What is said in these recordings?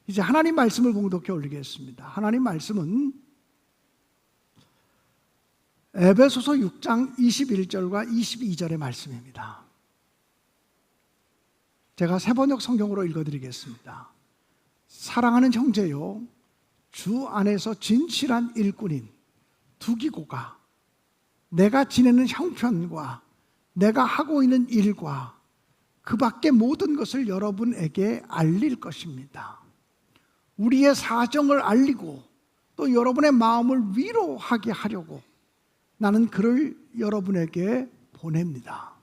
이제 하나님 말씀을 봉독해 올리겠습니다. 하나님 말씀은 에베소서 6장 21절과 22절의 말씀입니다. 제가 새번역 성경으로 읽어드리겠습니다. 사랑하는 형제요, 주 안에서 진실한 일꾼인 두기고가 내가 지내는 형편과 내가 하고 있는 일과 그 밖의 모든 것을 여러분에게 알릴 것입니다. 우리의 사정을 알리고 또 여러분의 마음을 위로하게 하려고 나는 그를 여러분에게 보냅니다.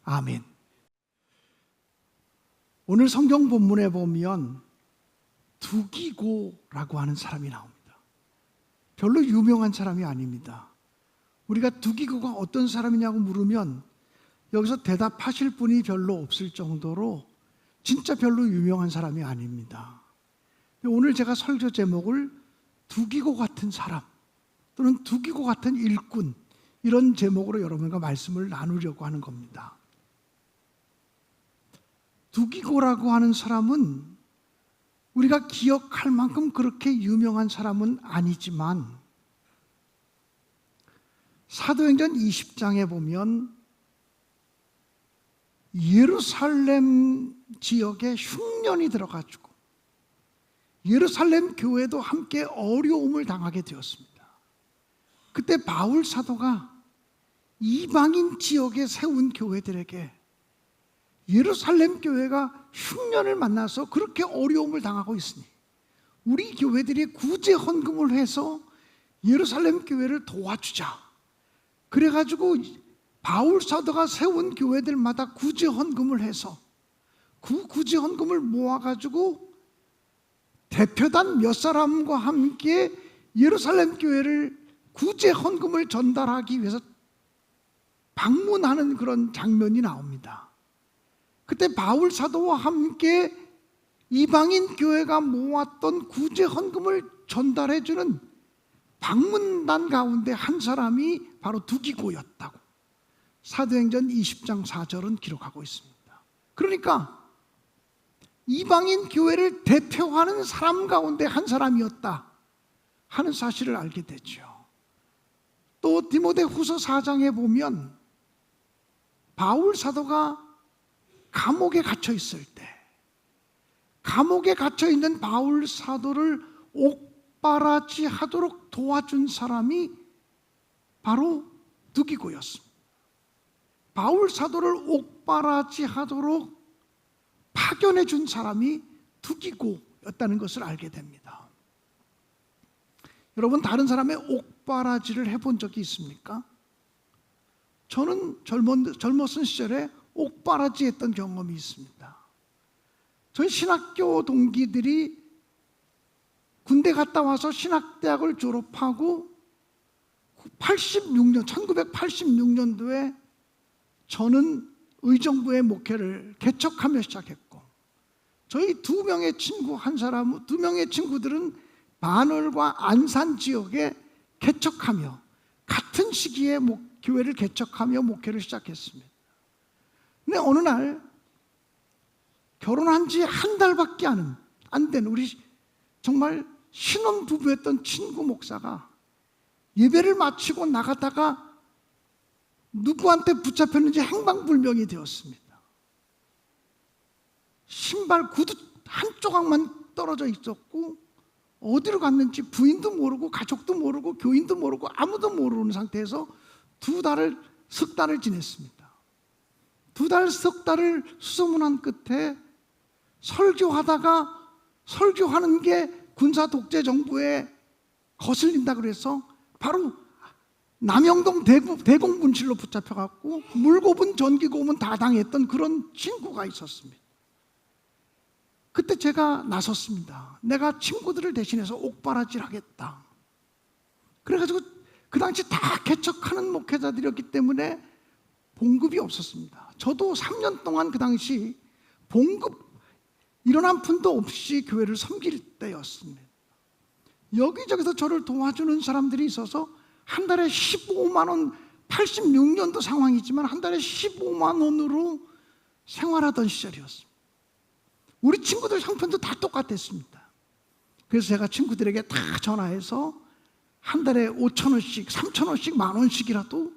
아멘. 오늘 성경 본문에 보면 두기고라고 하는 사람이 나옵니다. 별로 유명한 사람이 아닙니다. 우리가 두기고가 어떤 사람이냐고 물으면 여기서 대답하실 분이 별로 없을 정도로 진짜 별로 유명한 사람이 아닙니다. 오늘 제가 설교 제목을 두기고 같은 사람 또는 두기고 같은 일꾼, 이런 제목으로 여러분과 말씀을 나누려고 하는 겁니다. 두기고라고 하는 사람은 우리가 기억할 만큼 그렇게 유명한 사람은 아니지만 사도행전 20장에 보면 예루살렘 지역에 흉년이 들어가지고 예루살렘 교회도 함께 어려움을 당하게 되었습니다. 그때 바울 사도가 이방인 지역에 세운 교회들에게 예루살렘 교회가 흉년을 만나서 그렇게 어려움을 당하고 있으니 우리 교회들이 구제 헌금을 해서 예루살렘 교회를 도와주자. 그래가지고 바울 사도가 세운 교회들마다 구제 헌금을 해서 그 구제 헌금을 모아가지고 대표단 몇 사람과 함께 예루살렘 교회를 구제 헌금을 전달하기 위해서 방문하는 그런 장면이 나옵니다. 그때 바울 사도와 함께 이방인 교회가 모았던 구제 헌금을 전달해주는 방문단 가운데 한 사람이 바로 두기고였다고 사도행전 20장 4절은 기록하고 있습니다. 그러니까 이방인 교회를 대표하는 사람 가운데 한 사람이었다 하는 사실을 알게 되죠. 또 디모데후서 4장에 보면 바울 사도가 감옥에 갇혀 있을 때 감옥에 갇혀 있는 바울 사도를 옥바라지 하도록 도와준 사람이 바로 두기고였습니다. 바울 사도를 옥바라지 하도록 파견해 준 사람이 두기고였다는 것을 알게 됩니다. 여러분, 다른 사람의 옥바라지를 해본 적이 있습니까? 저는 젊었은 시절에 옥바라지 했던 경험이 있습니다. 저희 신학교 동기들이 군대 갔다 와서 신학대학을 졸업하고 1986년도에 저는 의정부의 목회를 개척하며 시작했고 저희 두 명의 친구들은 반월과 안산 지역에 개척하며 같은 시기에 교회를 개척하며 목회를 시작했습니다. 근데 어느 날 결혼한 지 한 달밖에 안 된 우리 정말 신혼부부였던 친구 목사가 예배를 마치고 나가다가 누구한테 붙잡혔는지 행방불명이 되었습니다. 신발 구두 한 조각만 떨어져 있었고 어디로 갔는지 부인도 모르고 가족도 모르고 교인도 모르고 아무도 모르는 상태에서 석 달을 지냈습니다. 석 달을 수소문한 끝에 설교하는 게 군사 독재 정부에 거슬린다 그래서 바로 남영동 대공분실로 붙잡혀갖고 물고문 전기고문 다 당했던 그런 친구가 있었습니다. 그때 제가 나섰습니다. 내가 친구들을 대신해서 옥바라지를 하겠다. 그래가지고 그 당시 다 개척하는 목회자들이었기 때문에 봉급이 없었습니다. 저도 3년 동안 그 당시 봉급 이런 한 푼도 없이 교회를 섬길 때였습니다. 여기저기서 저를 도와주는 사람들이 있어서 한 달에 15만 원, 86년도 상황이지만 한 달에 15만 원으로 생활하던 시절이었습니다. 우리 친구들 형편도 다 똑같았습니다. 그래서 제가 친구들에게 다 전화해서 한 달에 5,000원씩, 3,000원씩, 10,000원씩이라도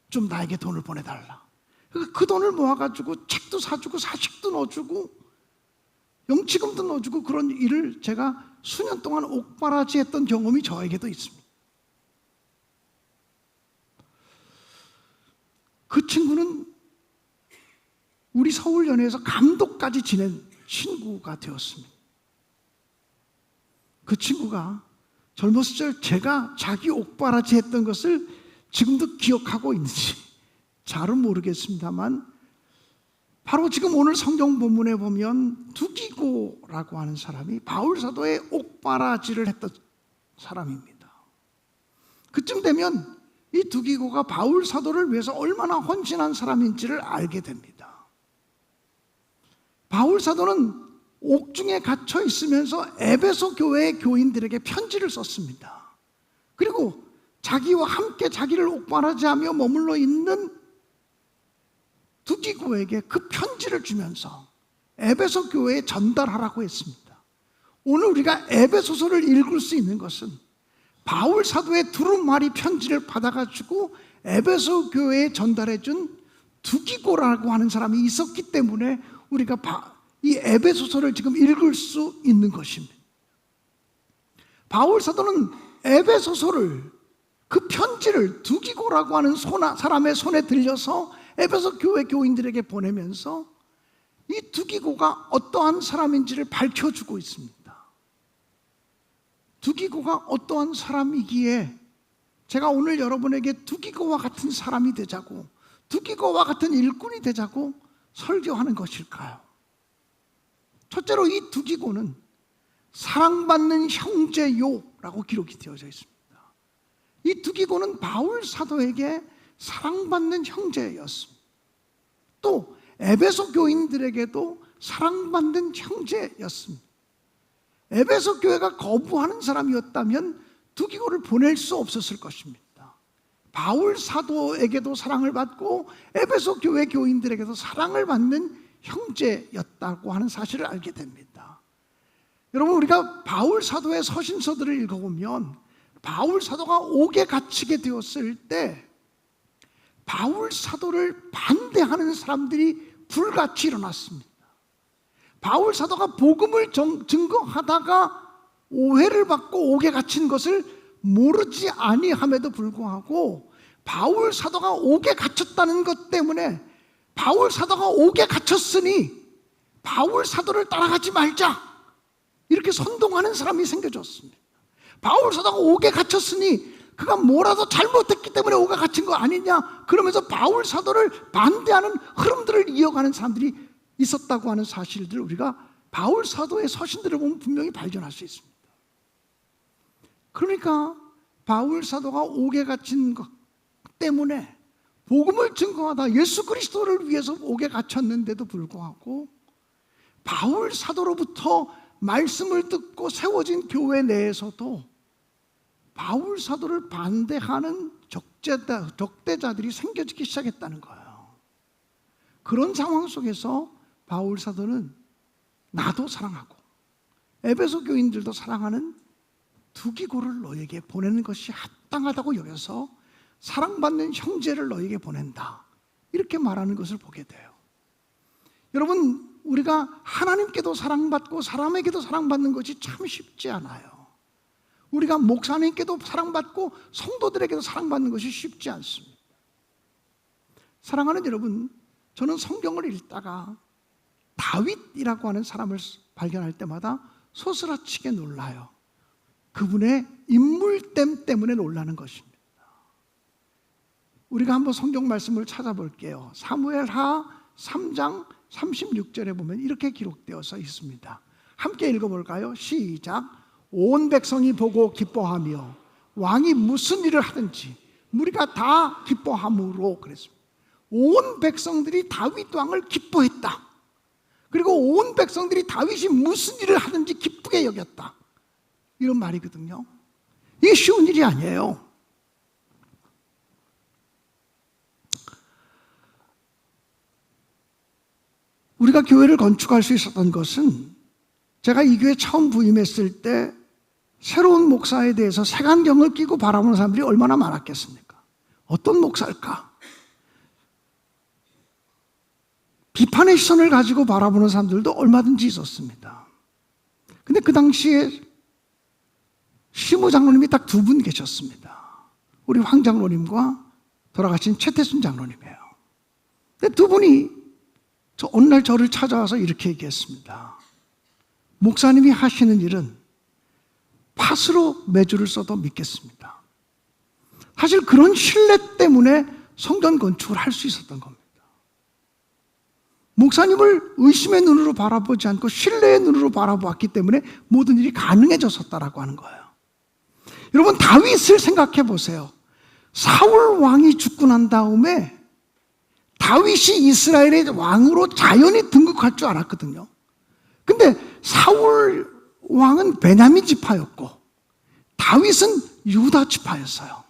좀 나에게 돈을 보내달라. 그 돈을 모아가지고 책도 사주고 사식도 넣어주고 영치금도 넣어주고 그런 일을 제가 수년 동안 옥바라지 했던 경험이 저에게도 있습니다. 그 친구는 우리 서울연회에서 감독까지 지낸 친구가 되었습니다. 그 친구가 젊었을 시절 제가 자기 옥바라지 했던 것을 지금도 기억하고 있는지 잘은 모르겠습니다만 바로 지금 오늘 성경 본문에 보면 두기고라고 하는 사람이 바울 사도의 옥바라지를 했던 사람입니다. 그쯤 되면 이 두기고가 바울 사도를 위해서 얼마나 헌신한 사람인지를 알게 됩니다. 바울 사도는 옥중에 갇혀 있으면서 에베소 교회의 교인들에게 편지를 썼습니다. 그리고 자기와 함께 자기를 옥바라지하며 머물러 있는 두기고에게 그 편지를 주면서 에베소 교회에 전달하라고 했습니다. 오늘 우리가 에베소서를 읽을 수 있는 것은 바울 사도의 두루마리 편지를 받아가지고 에베소 교회에 전달해준 두기고라고 하는 사람이 있었기 때문에 우리가 이 에베소서를 지금 읽을 수 있는 것입니다. 바울 사도는 에베소서를 그 편지를 두기고라고 하는 사람의 손에 들려서 에베소 교회 교인들에게 보내면서 이 두기고가 어떠한 사람인지를 밝혀주고 있습니다. 두기고가 어떠한 사람이기에 제가 오늘 여러분에게 두기고와 같은 사람이 되자고, 두기고와 같은 일꾼이 되자고 설교하는 것일까요? 첫째로 이 두기고는 사랑받는 형제요라고 기록이 되어져 있습니다. 이 두기고는 바울 사도에게 사랑받는 형제였습니다. 또 에베소 교인들에게도 사랑받는 형제였습니다. 에베소 교회가 거부하는 사람이었다면 두기고를 보낼 수 없었을 것입니다. 바울 사도에게도 사랑을 받고 에베소 교회 교인들에게도 사랑을 받는 형제였다고 하는 사실을 알게 됩니다. 여러분, 우리가 바울 사도의 서신서들을 읽어보면 바울 사도가 옥에 갇히게 되었을 때 바울 사도를 반대하는 사람들이 불같이 일어났습니다. 바울 사도가 복음을 증거하다가 오해를 받고 옥에 갇힌 것을 모르지 아니함에도 불구하고 바울 사도가 옥에 갇혔다는 것 때문에 바울 사도가 옥에 갇혔으니 바울 사도를 따라가지 말자, 이렇게 선동하는 사람이 생겨졌습니다. 바울 사도가 옥에 갇혔으니 그가 뭐라도 잘못했기 때문에 옥에 갇힌 거 아니냐, 그러면서 바울 사도를 반대하는 흐름들을 이어가는 사람들이 있었다고 하는 사실들을 우리가 바울 사도의 서신들을 보면 분명히 발견할 수 있습니다. 그러니까 바울 사도가 옥에 갇힌 것 때문에 복음을 증거하다 예수 그리스도를 위해서 옥에 갇혔는데도 불구하고 바울 사도로부터 말씀을 듣고 세워진 교회 내에서도 바울 사도를 반대하는 적대자들이 생겨지기 시작했다는 거예요. 그런 상황 속에서 바울 사도는 나도 사랑하고 에베소 교인들도 사랑하는 두기고를 너에게 보내는 것이 합당하다고 여겨서 사랑받는 형제를 너에게 보낸다, 이렇게 말하는 것을 보게 돼요. 여러분, 우리가 하나님께도 사랑받고 사람에게도 사랑받는 것이 참 쉽지 않아요. 우리가 목사님께도 사랑받고 성도들에게도 사랑받는 것이 쉽지 않습니다. 사랑하는 여러분, 저는 성경을 읽다가 다윗이라고 하는 사람을 발견할 때마다 소스라치게 놀라요. 그분의 인물됨 때문에 놀라는 것입니다. 우리가 한번 성경 말씀을 찾아볼게요. 사무엘하 3장 36절에 보면 이렇게 기록되어서 있습니다. 함께 읽어볼까요? 시작. 온 백성이 보고 기뻐하며 왕이 무슨 일을 하든지 우리가 다 기뻐함으로, 그랬습니다. 온 백성들이 다윗 왕을 기뻐했다. 그리고 온 백성들이 다윗이 무슨 일을 하든지 기쁘게 여겼다, 이런 말이거든요. 이게 쉬운 일이 아니에요. 우리가 교회를 건축할 수 있었던 것은 제가 이 교회 처음 부임했을 때 새로운 목사에 대해서 색안경을 끼고 바라보는 사람들이 얼마나 많았겠습니까? 어떤 목사일까? 비판의 시선을 가지고 바라보는 사람들도 얼마든지 있었습니다. 근데 그 당시에 시무 장로님이 딱 두 분 계셨습니다. 우리 황 장로님과 돌아가신 최태순 장로님이에요. 근데 두 분이 어느 날 저를 찾아와서 이렇게 얘기했습니다. 목사님이 하시는 일은 팥으로 매주를 써도 믿겠습니다. 사실 그런 신뢰 때문에 성전 건축을 할 수 있었던 겁니다. 목사님을 의심의 눈으로 바라보지 않고 신뢰의 눈으로 바라보았기 때문에 모든 일이 가능해졌었다라고 하는 거예요. 여러분, 다윗을 생각해 보세요. 사울 왕이 죽고 난 다음에 다윗이 이스라엘의 왕으로 자연히 등극할 줄 알았거든요. 근데 사울 왕은 베냐민 지파였고 다윗은 유다 지파였어요.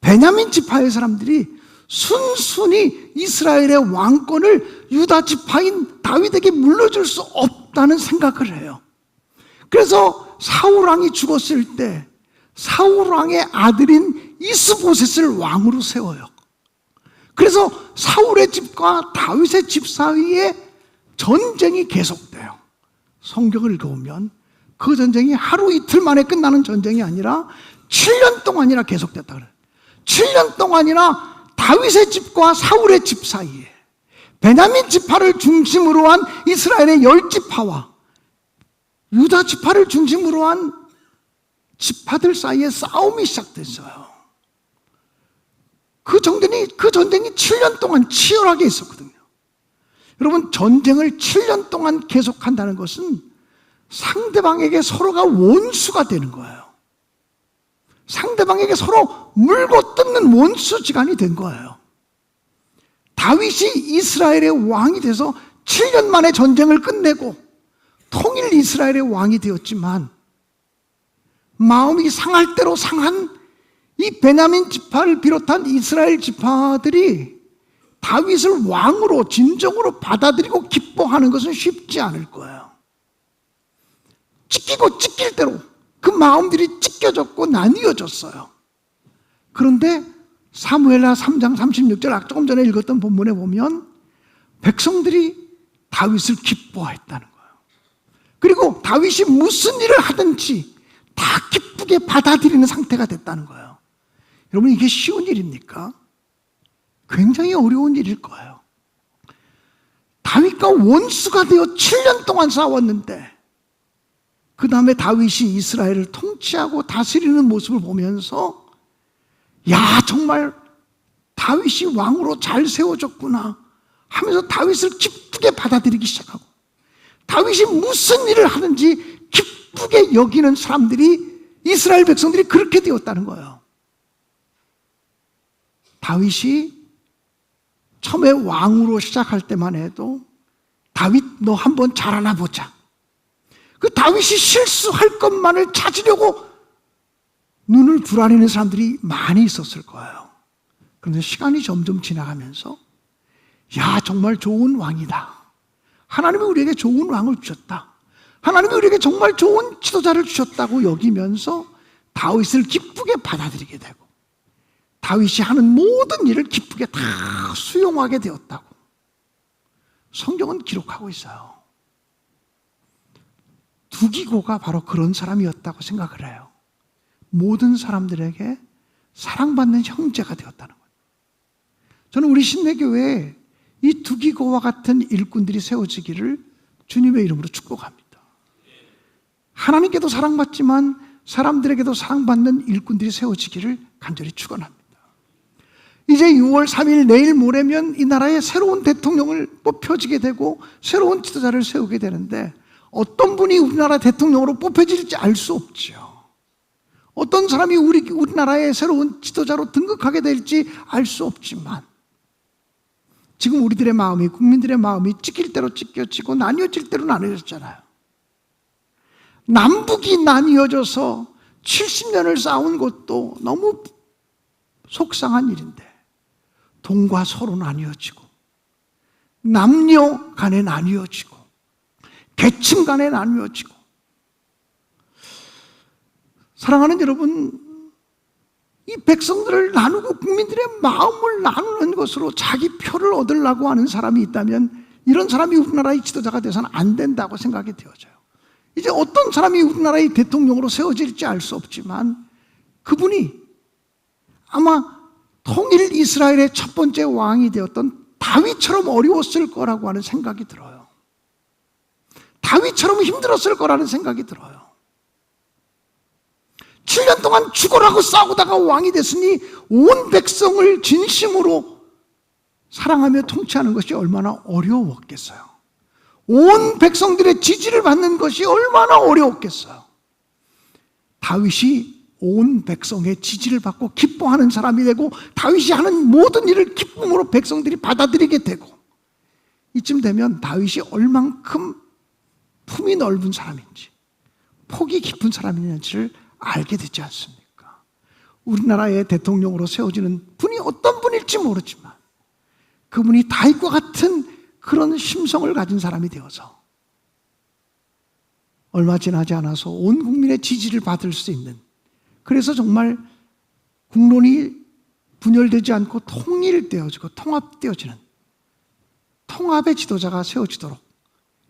베냐민 지파의 사람들이 순순히 이스라엘의 왕권을 유다 지파인 다윗에게 물려줄 수 없다는 생각을 해요. 그래서 사울 왕이 죽었을 때 사울 왕의 아들인 이스보셋을 왕으로 세워요. 그래서 사울의 집과 다윗의 집 사이에 전쟁이 계속돼요. 성경을 읽어보면 그 전쟁이 하루 이틀 만에 끝나는 전쟁이 아니라 7년 동안이나 계속됐다 그래요. 7년 동안이나 다윗의 집과 사울의 집 사이에 베냐민 지파를 중심으로 한 이스라엘의 10지파와 유다 지파를 중심으로 한 지파들 사이에 싸움이 시작됐어요. 그 전쟁이 7년 동안 치열하게 있었거든요. 여러분, 전쟁을 7년 동안 계속한다는 것은 상대방에게 서로가 원수가 되는 거예요. 상대방에게 서로 물고 뜯는 원수지간이 된 거예요. 다윗이 이스라엘의 왕이 돼서 7년 만에 전쟁을 끝내고 통일 이스라엘의 왕이 되었지만 마음이 상할 대로 상한 이 베냐민 지파를 비롯한 이스라엘 지파들이 다윗을 왕으로 진정으로 받아들이고 기뻐하는 것은 쉽지 않을 거예요. 찢기고 찢길 대로 그 마음들이 찢겨졌고 나뉘어졌어요. 그런데 사무엘하 3장 36절 조금 전에 읽었던 본문에 보면 백성들이 다윗을 기뻐했다는 거예요. 그리고 다윗이 무슨 일을 하든지 다 기쁘게 받아들이는 상태가 됐다는 거예요. 여러분, 이게 쉬운 일입니까? 굉장히 어려운 일일 거예요. 다윗과 원수가 되어 7년 동안 싸웠는데 그 다음에 다윗이 이스라엘을 통치하고 다스리는 모습을 보면서 야, 정말 다윗이 왕으로 잘 세워졌구나 하면서 다윗을 기쁘게 받아들이기 시작하고 다윗이 무슨 일을 하든지 기쁘게 여기는 사람들이 이스라엘 백성들이 그렇게 되었다는 거예요. 다윗이 처음에 왕으로 시작할 때만 해도 다윗 너 한번 자라나 보자. 그 다윗이 실수할 것만을 찾으려고 눈을 불안해하는 사람들이 많이 있었을 거예요. 그런데 시간이 점점 지나가면서 야, 정말 좋은 왕이다. 하나님이 우리에게 좋은 왕을 주셨다. 하나님이 우리에게 정말 좋은 지도자를 주셨다고 여기면서 다윗을 기쁘게 받아들이게 되고 다윗이 하는 모든 일을 기쁘게 다 수용하게 되었다고 성경은 기록하고 있어요. 두기고가 바로 그런 사람이었다고 생각을 해요. 모든 사람들에게 사랑받는 형제가 되었다는 거예요. 저는 우리 신내교회에 이 두기고와 같은 일꾼들이 세워지기를 주님의 이름으로 축복합니다. 하나님께도 사랑받지만 사람들에게도 사랑받는 일꾼들이 세워지기를 간절히 축원합니다. 이제 6월 3일 내일 모레면 이 나라에 새로운 대통령을 뽑혀지게 되고 새로운 지도자를 세우게 되는데 어떤 분이 우리나라 대통령으로 뽑혀질지 알 수 없죠. 어떤 사람이 우리나라의 새로운 지도자로 등극하게 될지 알 수 없지만 지금 우리들의 마음이, 국민들의 마음이 찢길 대로 찢겨지고 나뉘어질 대로 나뉘어졌잖아요. 남북이 나뉘어져서 70년을 싸운 것도 너무 속상한 일인데 동과 서로 나뉘어지고 남녀 간에 나뉘어지고 계층 간에 나뉘어지고. 사랑하는 여러분, 이 백성들을 나누고 국민들의 마음을 나누는 것으로 자기 표를 얻으려고 하는 사람이 있다면 이런 사람이 우리나라의 지도자가 돼서는 안 된다고 생각이 되어져요. 이제 어떤 사람이 우리나라의 대통령으로 세워질지 알 수 없지만 그분이 아마 통일 이스라엘의 첫 번째 왕이 되었던 다윗처럼 어려웠을 거라고 하는 생각이 들어요. 다윗처럼 힘들었을 거라는 생각이 들어요. 7년 동안 죽으라고 싸우다가 왕이 됐으니 온 백성을 진심으로 사랑하며 통치하는 것이 얼마나 어려웠겠어요. 온 백성들의 지지를 받는 것이 얼마나 어려웠겠어요. 다윗이 온 백성의 지지를 받고 기뻐하는 사람이 되고 다윗이 하는 모든 일을 기쁨으로 백성들이 받아들이게 되고, 이쯤 되면 다윗이 얼만큼 품이 넓은 사람인지 폭이 깊은 사람인지를 알게 되지 않습니까? 우리나라의 대통령으로 세워지는 분이 어떤 분일지 모르지만 그분이 다윗과 같은 그런 심성을 가진 사람이 되어서 얼마 지나지 않아서 온 국민의 지지를 받을 수 있는, 그래서 정말 국론이 분열되지 않고 통일되어지고 통합되어지는 통합의 지도자가 세워지도록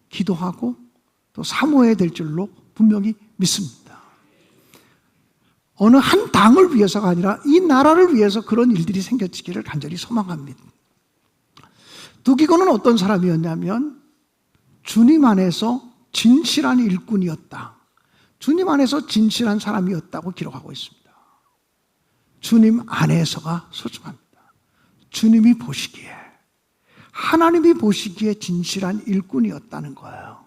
기도하고 또 사모해야 될 줄로 분명히 믿습니다. 어느 한 당을 위해서가 아니라 이 나라를 위해서 그런 일들이 생겨지기를 간절히 소망합니다. 두기고는 어떤 사람이었냐면 주님 안에서 진실한 일꾼이었다. 주님 안에서 진실한 사람이었다고 기록하고 있습니다. 주님 안에서가 소중합니다. 주님이 보시기에, 하나님이 보시기에 진실한 일꾼이었다는 거예요.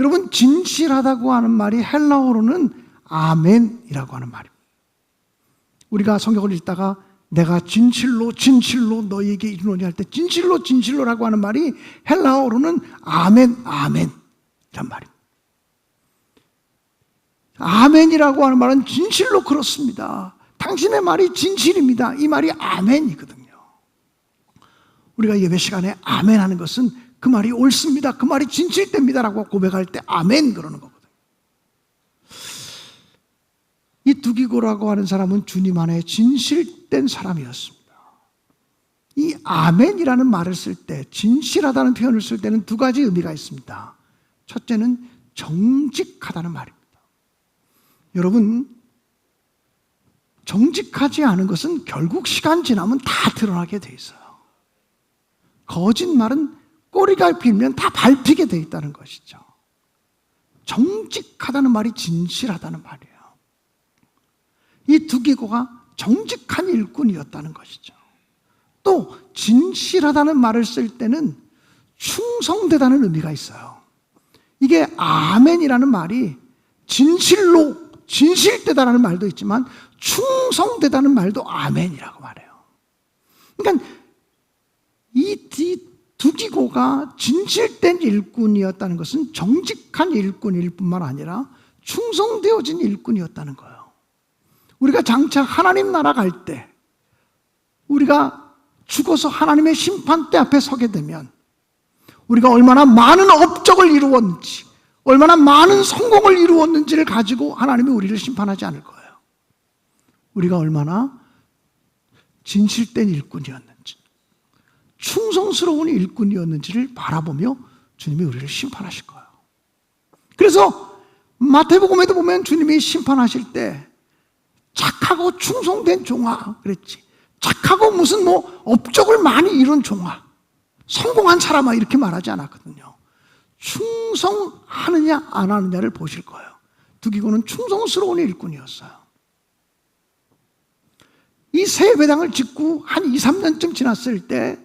여러분, 진실하다고 하는 말이 헬라어로는 아멘이라고 하는 말입니다. 우리가 성경을 읽다가 내가 진실로 진실로 너희에게 이르노니 할 때 진실로 진실로라고 하는 말이 헬라어로는 아멘 아멘이란 말입니다. 아멘이라고 하는 말은 진실로 그렇습니다. 당신의 말이 진실입니다. 이 말이 아멘이거든요. 우리가 예배 시간에 아멘 하는 것은 그 말이 옳습니다, 그 말이 진실됩니다라고 고백할 때 아멘 그러는 거거든요. 이 두기고라고 하는 사람은 주님 안에 진실된 사람이었습니다. 이 아멘이라는 말을 쓸 때, 진실하다는 표현을 쓸 때는 두 가지 의미가 있습니다. 첫째는 정직하다는 말입니다. 여러분, 정직하지 않은 것은 결국 시간 지나면 다 드러나게 돼 있어요. 거짓말은 꼬리가 길면 다 밟히게 돼 있다는 것이죠. 정직하다는 말이 진실하다는 말이에요. 이 두기고가 정직한 일꾼이었다는 것이죠. 또 진실하다는 말을 쓸 때는 충성되다는 의미가 있어요. 이게 아멘이라는 말이 진실로 진실되다라는 말도 있지만 충성되다는 말도 아멘이라고 말해요. 그러니까 이 두기고가 진실된 일꾼이었다는 것은 정직한 일꾼일 뿐만 아니라 충성되어진 일꾼이었다는 거예요. 우리가 장차 하나님 나라 갈 때, 우리가 죽어서 하나님의 심판대 앞에 서게 되면 우리가 얼마나 많은 업적을 이루었는지, 얼마나 많은 성공을 이루었는지를 가지고 하나님이 우리를 심판하지 않을 거예요. 우리가 얼마나 진실된 일꾼이었는지, 충성스러운 일꾼이었는지를 바라보며 주님이 우리를 심판하실 거예요. 그래서 마태복음에도 보면 주님이 심판하실 때 착하고 충성된 종아 그랬지, 착하고 무슨 업적을 많이 이룬 종아, 성공한 사람아 이렇게 말하지 않았거든요. 충성하느냐 안 하느냐를 보실 거예요. 두기고는 충성스러운 일꾼이었어요. 이 새 예배당을 짓고 한 2, 3년쯤 지났을 때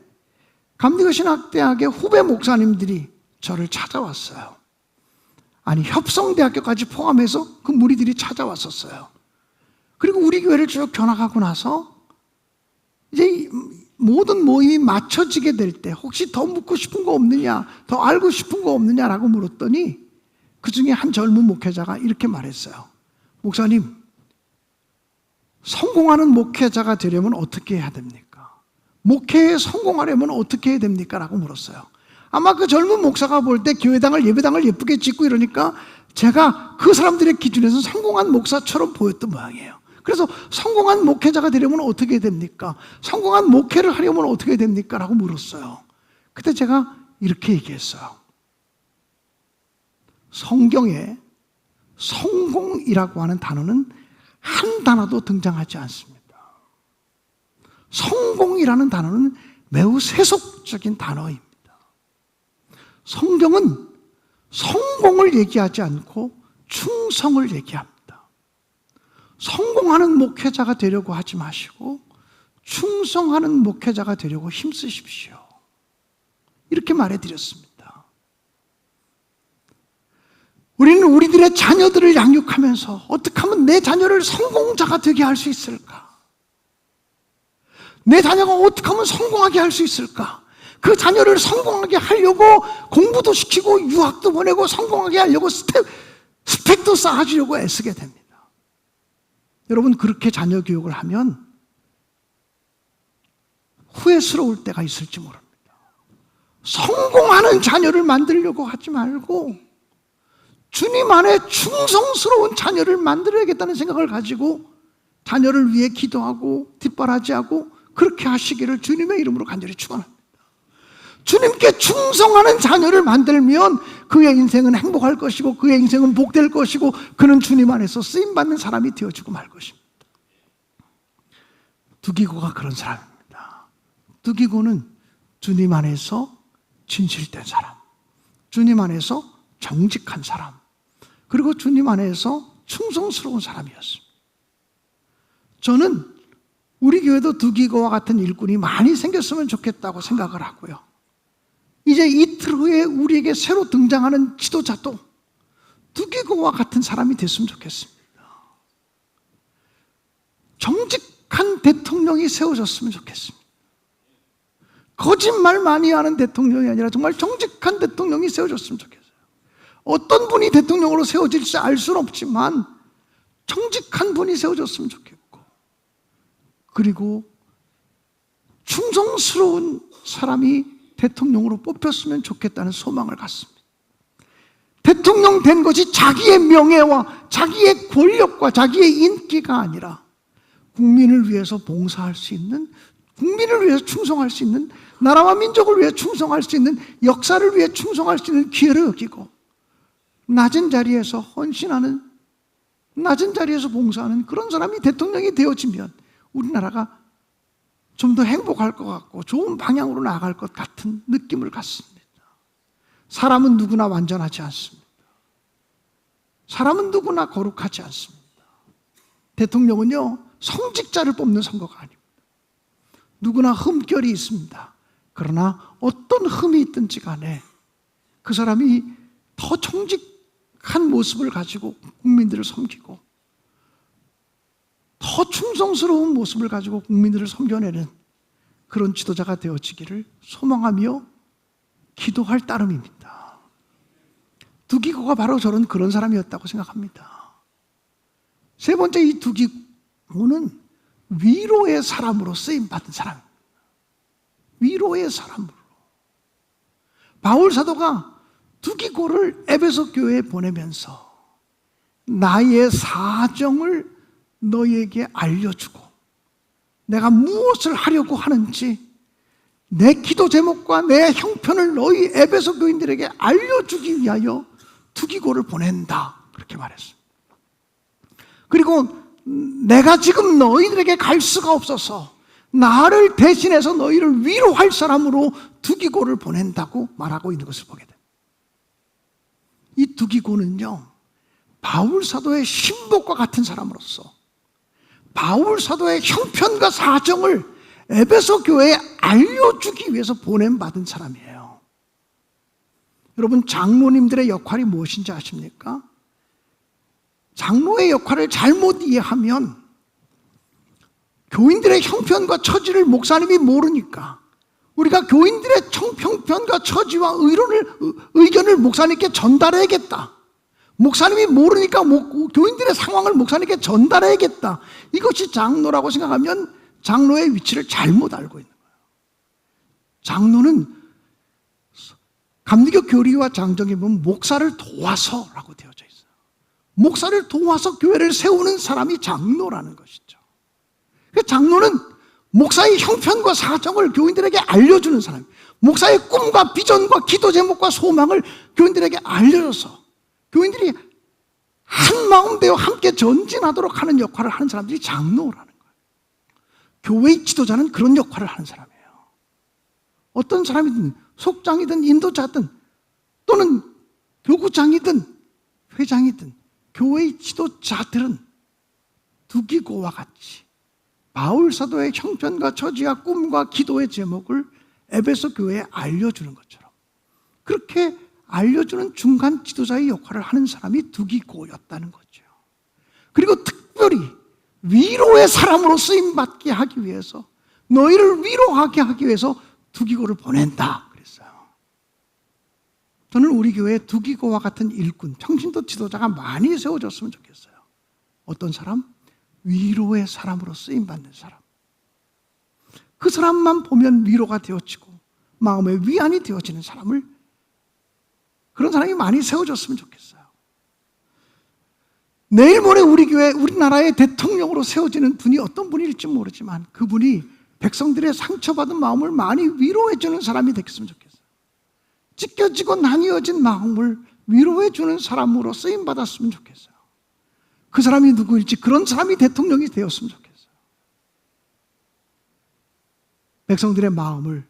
감리교 신학대학의 후배 목사님들이 저를 찾아왔어요. 아니, 협성대학교까지 포함해서 그 무리들이 찾아왔었어요. 그리고 우리 교회를 쭉 견학하고 나서 이제 모든 모임이 맞춰지게 될 때 혹시 더 묻고 싶은 거 없느냐, 더 알고 싶은 거 없느냐라고 물었더니 그 중에 한 젊은 목회자가 이렇게 말했어요. 목사님, 성공하는 목회자가 되려면 어떻게 해야 됩니까? 목회에 성공하려면 어떻게 해야 됩니까? 라고 물었어요. 아마 그 젊은 목사가 볼 때 교회당을 예배당을 예쁘게 짓고 이러니까 제가 그 사람들의 기준에서 성공한 목사처럼 보였던 모양이에요. 그래서 성공한 목회자가 되려면 어떻게 해야 됩니까? 성공한 목회를 하려면 어떻게 해야 됩니까? 라고 물었어요. 그때 제가 이렇게 얘기했어요. 성경에 성공이라고 하는 단어는 한 단어도 등장하지 않습니다. 성공이라는 단어는 매우 세속적인 단어입니다. 성경은 성공을 얘기하지 않고 충성을 얘기합니다. 성공하는 목회자가 되려고 하지 마시고 충성하는 목회자가 되려고 힘쓰십시오. 이렇게 말해드렸습니다. 우리는 우리들의 자녀들을 양육하면서 어떻게 하면 내 자녀를 성공자가 되게 할 수 있을까? 내 자녀가 어떻게 하면 성공하게 할 수 있을까? 그 자녀를 성공하게 하려고 공부도 시키고 유학도 보내고 성공하게 하려고 스펙도 쌓아주려고 애쓰게 됩니다. 여러분, 그렇게 자녀 교육을 하면 후회스러울 때가 있을지 모릅니다. 성공하는 자녀를 만들려고 하지 말고 주님 안에 충성스러운 자녀를 만들어야겠다는 생각을 가지고 자녀를 위해 기도하고 뒷바라지하고 그렇게 하시기를 주님의 이름으로 간절히 축원합니다. 주님께 충성하는 자녀를 만들면 그의 인생은 행복할 것이고 그의 인생은 복될 것이고 그는 주님 안에서 쓰임받는 사람이 되어주고 말 것입니다. 두기고가 그런 사람입니다. 두기고는 주님 안에서 진실된 사람, 주님 안에서 정직한 사람, 그리고 주님 안에서 충성스러운 사람이었습니다. 저는 우리 교회도 두기고와 같은 일꾼이 많이 생겼으면 좋겠다고 생각을 하고요. 이제 이틀 후에 우리에게 새로 등장하는 지도자도 두기고와 같은 사람이 됐으면 좋겠습니다. 정직한 대통령이 세워졌으면 좋겠습니다. 거짓말 많이 하는 대통령이 아니라 정말 정직한 대통령이 세워졌으면 좋겠어요. 어떤 분이 대통령으로 세워질지 알 수는 없지만 정직한 분이 세워졌으면 좋겠고, 그리고 충성스러운 사람이 대통령으로 뽑혔으면 좋겠다는 소망을 갖습니다. 대통령 된 것이 자기의 명예와 자기의 권력과 자기의 인기가 아니라 국민을 위해서 봉사할 수 있는, 국민을 위해서 충성할 수 있는, 나라와 민족을 위해 충성할 수 있는, 역사를 위해 충성할 수 있는 기회를 여기고 낮은 자리에서 헌신하는, 낮은 자리에서 봉사하는 그런 사람이 대통령이 되어지면 우리나라가 좀 더 행복할 것 같고 좋은 방향으로 나아갈 것 같은 느낌을 갖습니다. 사람은 누구나 완전하지 않습니다. 사람은 누구나 거룩하지 않습니다. 대통령은요, 성직자를 뽑는 선거가 아닙니다. 누구나 흠결이 있습니다. 그러나 어떤 흠이 있든지 간에 그 사람이 더 정직한 모습을 가지고 국민들을 섬기고 더 충성스러운 모습을 가지고 국민들을 섬겨내는 그런 지도자가 되어지기를 소망하며 기도할 따름입니다. 두기고가 바로 저는 그런 사람이었다고 생각합니다. 세 번째, 이 두기고는 위로의 사람으로 쓰임받은 사람입니다. 위로의 사람으로. 바울 사도가 두기고를 에베소 교회에 보내면서 나의 사정을 너희에게 알려주고 내가 무엇을 하려고 하는지 내 기도 제목과 내 형편을 너희 에베소 교인들에게 알려주기 위하여 두기고를 보낸다, 그렇게 말했습니다. 그리고 내가 지금 너희들에게 갈 수가 없어서 나를 대신해서 너희를 위로할 사람으로 두기고를 보낸다고 말하고 있는 것을 보게 됩니다. 이 두기고는요, 바울 사도의 신복과 같은 사람으로서 바울 사도의 형편과 사정을 에베소 교회에 알려주기 위해서 보냄받은 사람이에요. 여러분, 장로님들의 역할이 무엇인지 아십니까? 장로의 역할을 잘못 이해하면 교인들의 형편과 처지를 목사님이 모르니까 우리가 교인들의 형편과 처지와 의견을 목사님께 전달해야겠다. 목사님이 모르니까 교인들의 상황을 목사님께 전달해야겠다. 이것이 장로라고 생각하면 장로의 위치를 잘못 알고 있는 거예요. 장로는 감리교 교리와 장정에 보면 목사를 도와서라고 되어져 있어요. 목사를 도와서 교회를 세우는 사람이 장로라는 것이죠. 장로는 목사의 형편과 사정을 교인들에게 알려주는 사람, 목사의 꿈과 비전과 기도 제목과 소망을 교인들에게 알려줘서 교인들이 한 마음 되어 함께 전진하도록 하는 역할을 하는 사람들이 장로라는 거예요. 교회의 지도자는 그런 역할을 하는 사람이에요. 어떤 사람이든 속장이든 인도자든 또는 교구장이든 회장이든 교회의 지도자들은 두기고와 같이 바울 사도의 형편과 처지와 꿈과 기도의 제목을 에베소 교회에 알려주는 것처럼 그렇게 알려주는 중간 지도자의 역할을 하는 사람이 두기고였다는 거죠. 그리고 특별히 위로의 사람으로 쓰임받게 하기 위해서, 너희를 위로하게 하기 위해서 두기고를 보낸다 그랬어요. 저는 우리 교회에 두기고와 같은 일꾼, 평신도 지도자가 많이 세워졌으면 좋겠어요. 어떤 사람? 위로의 사람으로 쓰임받는 사람. 그 사람만 보면 위로가 되어지고 마음의 위안이 되어지는 사람을, 그런 사람이 많이 세워졌으면 좋겠어요. 내일 모레 우리 교회, 우리나라의 대통령으로 세워지는 분이 어떤 분일지 모르지만 그분이 백성들의 상처받은 마음을 많이 위로해주는 사람이 됐으면 좋겠어요. 찢겨지고 나뉘어진 마음을 위로해주는 사람으로 쓰임받았으면 좋겠어요. 그 사람이 누구일지, 그런 사람이 대통령이 되었으면 좋겠어요. 백성들의 마음을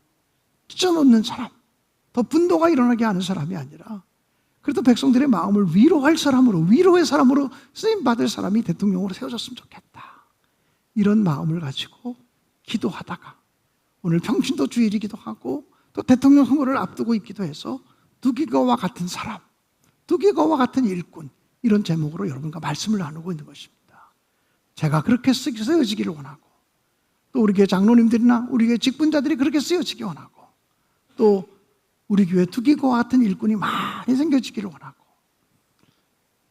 찢어놓는 사람, 더 분노가 일어나게 하는 사람이 아니라 그래도 백성들의 마음을 위로할 사람으로, 위로의 사람으로 쓰임받을 사람이 대통령으로 세워졌으면 좋겠다. 이런 마음을 가지고 기도하다가 오늘 평신도 주일이기도 하고 또 대통령 선거를 앞두고 있기도 해서 두기고와 같은 사람, 두기고와 같은 일꾼, 이런 제목으로 여러분과 말씀을 나누고 있는 것입니다. 제가 그렇게 쓰여지기를 원하고 또 우리 교회 장로님들이나 우리 교회 직분자들이 그렇게 쓰여지기 원하고 또 우리 교회 두기고와 같은 일꾼이 많이 생겨지기를 원하고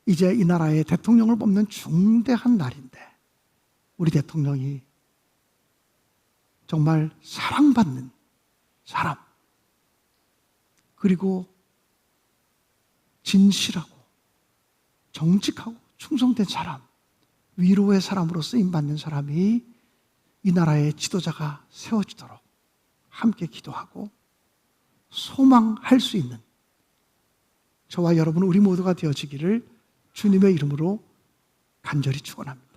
이제 이 나라의 대통령을 뽑는 중대한 날인데 우리 대통령이 정말 사랑받는 사람, 그리고 진실하고 정직하고 충성된 사람, 위로의 사람으로 쓰임받는 사람이 이 나라의 지도자가 세워지도록 함께 기도하고 소망할 수 있는 저와 여러분, 우리 모두가 되어지기를 주님의 이름으로 간절히 축원합니다.